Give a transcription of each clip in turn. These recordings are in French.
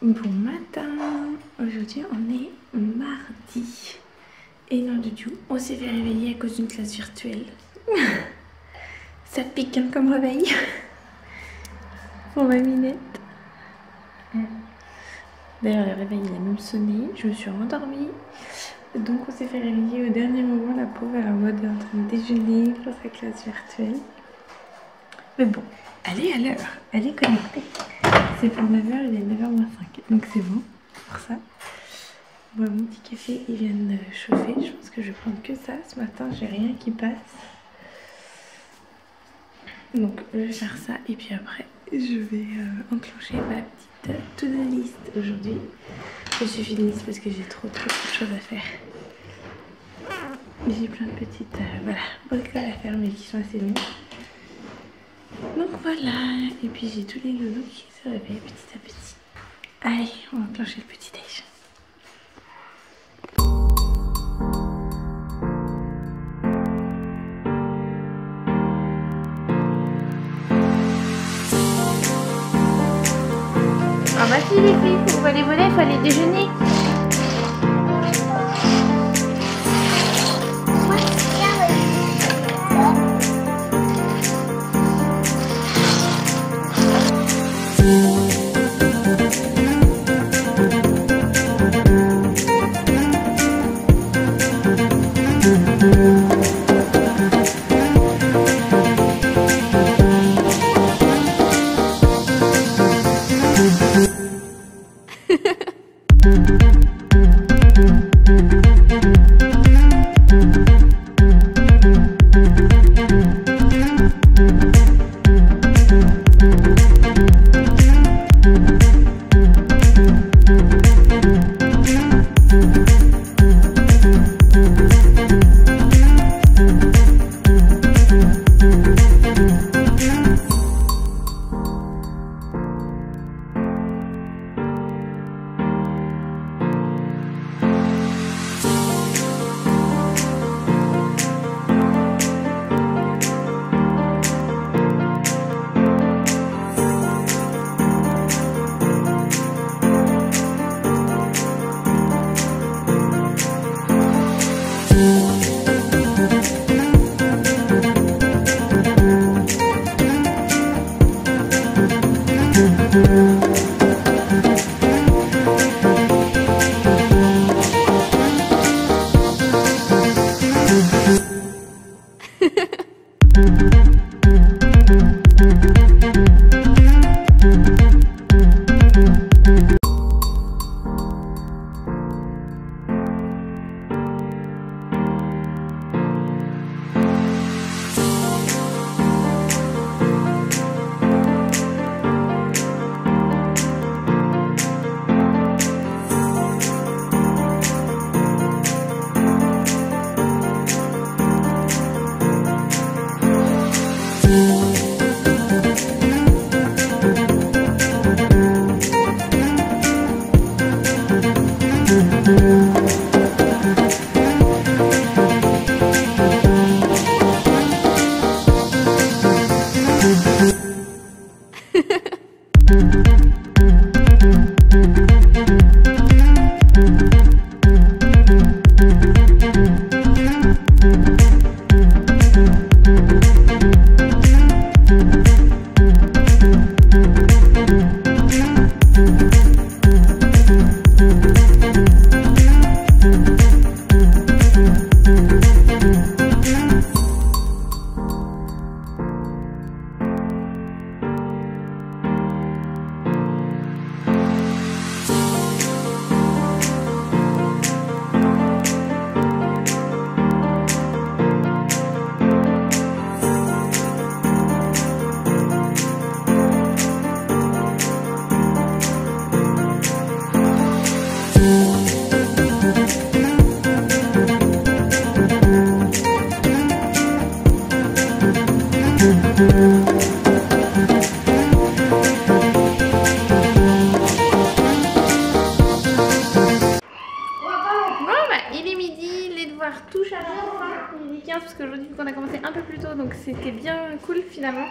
Bon matin, aujourd'hui on est mardi et non du tout, on s'est fait réveiller à cause d'une classe virtuelle. Ça pique hein, comme réveil pour ma minette. D'ailleurs le réveil il a même sonné, je me suis endormie. Donc on s'est fait réveiller au dernier moment, la pauvre, elle est en mode en train de déjeuner pour sa classe virtuelle. Mais bon, elle est à l'heure, elle est connectée. C'est pour 9h, il est 9h moins 5. Donc c'est bon pour ça. Bon, mon petit café, il vient de chauffer. Je pense que je vais prendre que ça. Ce matin, j'ai rien qui passe. Donc je vais faire ça et puis après, je vais enclencher ma petite to-do list aujourd'hui. Je suis finisse parce que j'ai trop de choses à faire. J'ai plein de petites voilà, bricoles à faire mais qui sont assez longues. Donc voilà, et puis j'ai tous les loulous qui se réveillent petit à petit. Allez, on va enclencher le petit déj. Ah bah si les filles, faut ouvrir les volets, faut aller déjeuner. parce qu'aujourd'hui on a commencé un peu plus tôt donc c'était bien cool finalement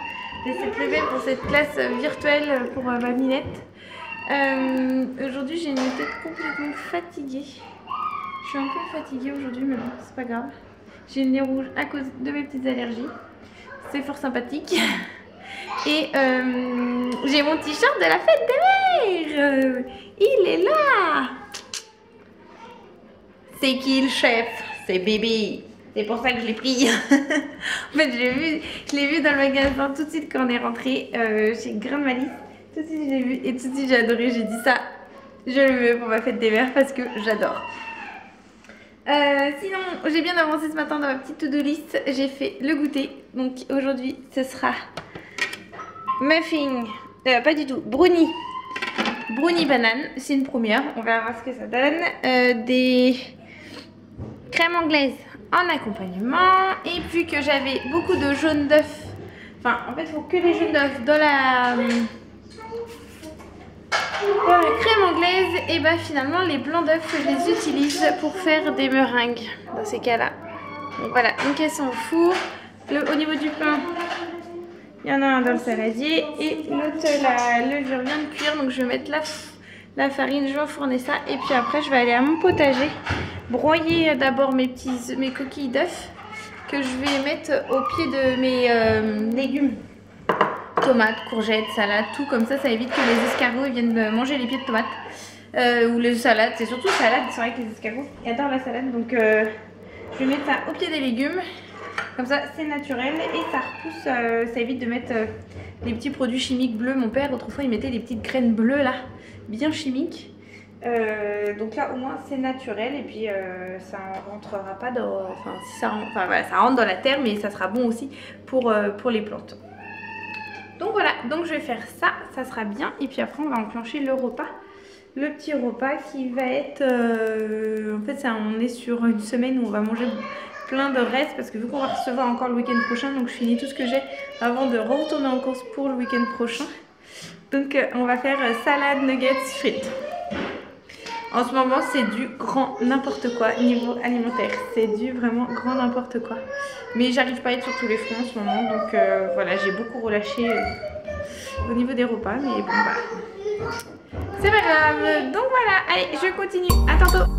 de s'être levé pour cette classe virtuelle pour ma minette. Aujourd'hui j'ai une tête complètement fatiguée. Je suis un peu fatiguée aujourd'hui mais bon c'est pas grave. J'ai le nez rouge à cause de mes petites allergies. C'est fort sympathique. Et j'ai mon t-shirt de la fête des mères. Il est là. C'est qui le chef? C'est Bibi. C'est pour ça que je l'ai pris. En fait je l'ai vu dans le magasin tout de suite quand on est rentré chez Grand Malice. Tout de suite je l'ai vu et tout de suite j'ai adoré. J'ai dit ça, je le veux pour ma fête des mères parce que j'adore. Sinon j'ai bien avancé ce matin dans ma petite to-do list. J'ai fait le goûter. Donc aujourd'hui ce sera muffin, pas du tout, brownie banane. C'est une première, on verra voir ce que ça donne. Des crèmes anglaises en accompagnement. Et puis que j'avais beaucoup de jaune d'œuf. Enfin en fait il faut que les jaunes d'œuf dans la crème anglaise. Et bah finalement les blancs d'œufs je les utilise pour faire des meringues dans ces cas là. Donc voilà, donc elles sont au four. Au niveau du pain, il y en a un dans le saladier et l'autre la levure vient de cuire. Donc je vais mettre la farine, je vais enfourner ça et puis après je vais aller à mon potager broyer d'abord mes coquilles d'œufs que je vais mettre au pied de mes légumes. Tomates, courgettes, salades, tout comme ça, ça évite que les escargots ils viennent manger les pieds de tomates ou les salades. C'est surtout salade, c'est vrai que les escargots ils adorent la salade. Donc je vais mettre ça au pied des légumes. Comme ça c'est naturel et ça repousse, ça évite de mettre les petits produits chimiques bleus. Mon père autrefois il mettait des petites graines bleues là, bien chimiques. Donc là au moins c'est naturel et puis ça ne rentrera pas dans... Enfin, si ça, voilà, ça rentre dans la terre mais ça sera bon aussi pour les plantes. Donc voilà, donc je vais faire ça, ça sera bien. Et puis après on va enclencher le repas. Le petit repas qui va être... en fait ça, on est sur une semaine où on va manger plein de restes. Parce que vu qu'on va recevoir encore le week-end prochain, donc je finis tout ce que j'ai avant de retourner en course pour le week-end prochain. Donc on va faire salade, nuggets, frites. En ce moment c'est du grand n'importe quoi niveau alimentaire. C'est du vraiment grand n'importe quoi. Mais j'arrive pas à être sur tous les fronts en ce moment. Donc voilà, j'ai beaucoup relâché au niveau des repas. Mais bon bah c'est pas grave. Donc voilà, allez je continue. À tantôt.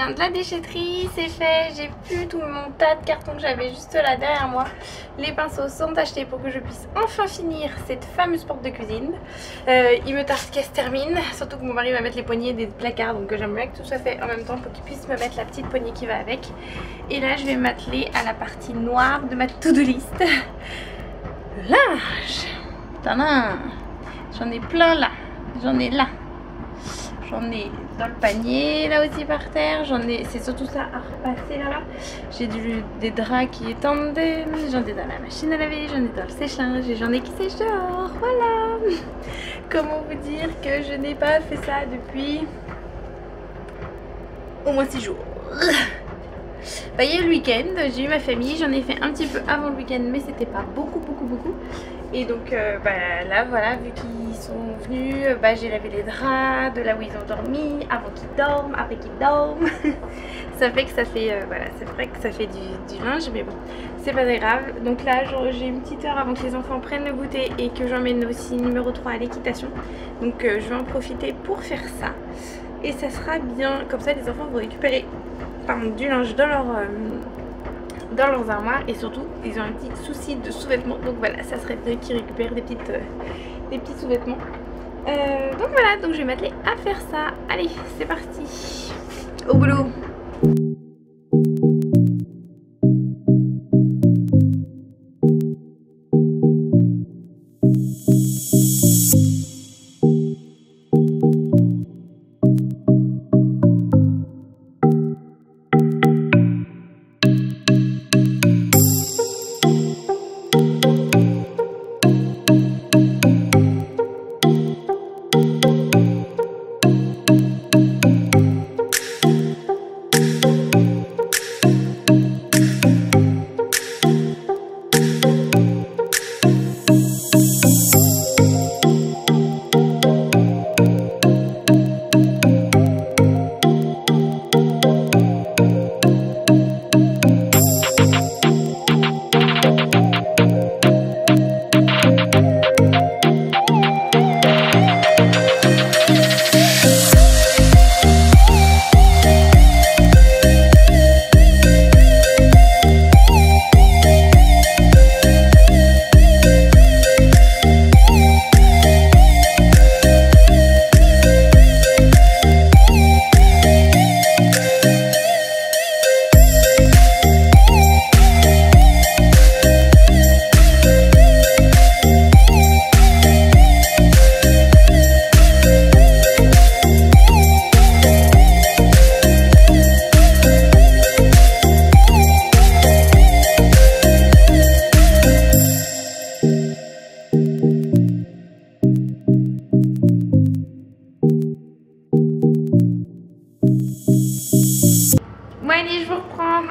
De la déchetterie, c'est fait, j'ai plus tout mon tas de cartons que j'avais juste là derrière moi. Les pinceaux sont achetés pour que je puisse enfin finir cette fameuse porte de cuisine. Il me tarde qu'elle se termine, surtout que mon mari va mettre les poignées des placards, donc j'aimerais bien que tout soit fait en même temps pour qu'il puisse me mettre la petite poignée qui va avec. Et là je vais m'atteler à la partie noire de ma to-do list. Le linge. Tadam. J'en ai plein là, j'en ai là. J'en ai dans le panier là aussi par terre, j'en ai, c'est surtout ça à repasser là. J'ai des draps qui est tendus, j'en ai dans la machine à laver, j'en ai dans le sèche-linge et j'en ai qui sèchent dehors, voilà. Comment vous dire que je n'ai pas fait ça depuis au moins 6 jours. Bah, hier le week-end, j'ai eu ma famille, j'en ai fait un petit peu avant le week-end, mais c'était pas beaucoup. Et donc là voilà, vu qu'ils sont venus, j'ai lavé les draps de là où ils ont dormi, avant qu'ils dorment, après qu'ils dorment. Ça fait que ça fait, voilà, c'est vrai que ça fait du linge, mais bon, c'est pas très grave. Donc là j'ai une petite heure avant que les enfants prennent le goûter et que j'emmène aussi numéro 3 à l'équitation. Donc je vais en profiter pour faire ça. Et ça sera bien, comme ça les enfants vont récupérer du linge dans leurs armoires, et surtout ils ont un petit souci de sous-vêtements, donc voilà, ça serait bien qu'ils récupèrent des petits sous-vêtements. Donc voilà, donc je vais m'atteler à faire ça. Allez, c'est parti, au boulot.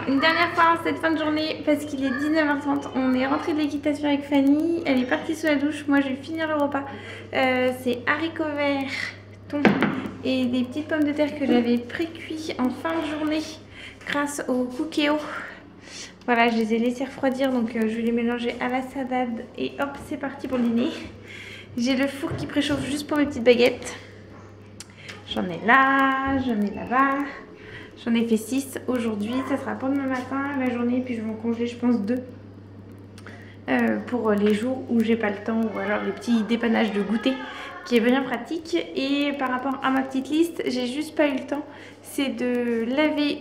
Une dernière fois cette fin de journée parce qu'il est 19h30, on est rentré de l'équitation avec Fanny, elle est partie sous la douche, moi je vais finir le repas. C'est haricots verts, thon et des petites pommes de terre que j'avais pré-cuit en fin de journée grâce au cookéo. Voilà, je les ai laissés refroidir, donc je vais les mélanger à la salade et hop, c'est parti pour le dîner. J'ai le four qui préchauffe juste pour mes petites baguettes. J'en ai là, j'en ai là-bas. J'en ai fait 6 aujourd'hui, ça sera pour demain matin, la journée, puis je vais en congeler je pense 2 pour les jours où j'ai pas le temps, ou alors les petits dépannages de goûter qui est bien pratique. Et par rapport à ma petite liste, j'ai juste pas eu le temps, c'est de laver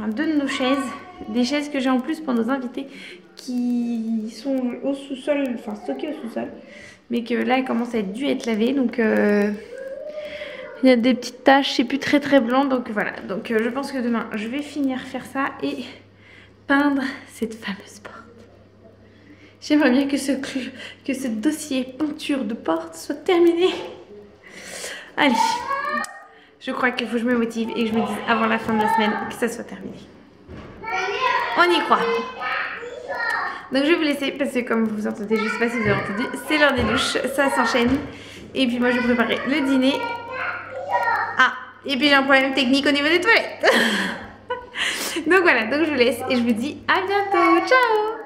deux de nos chaises, des chaises que j'ai en plus pour nos invités qui sont au sous-sol, enfin stockées au sous-sol, mais que là elles commencent à être dues à être lavées, donc il y a des petites taches, c'est plus très blanc, donc voilà. Donc je pense que demain je vais finir faire ça et peindre cette fameuse porte. J'aimerais bien que ce dossier peinture de porte soit terminé. Allez, je crois qu'il faut que je me motive et que je me dise avant la fin de la semaine que ça soit terminé. On y croit. Donc je vais vous laisser parce que comme vous entendez, je sais pas si vous avez entendu, c'est l'heure des douches, ça s'enchaîne. Et puis moi je vais préparer le dîner. Ah, et puis j'ai un problème technique au niveau des toilettes. Donc voilà, donc je vous laisse et je vous dis à bientôt. Ciao!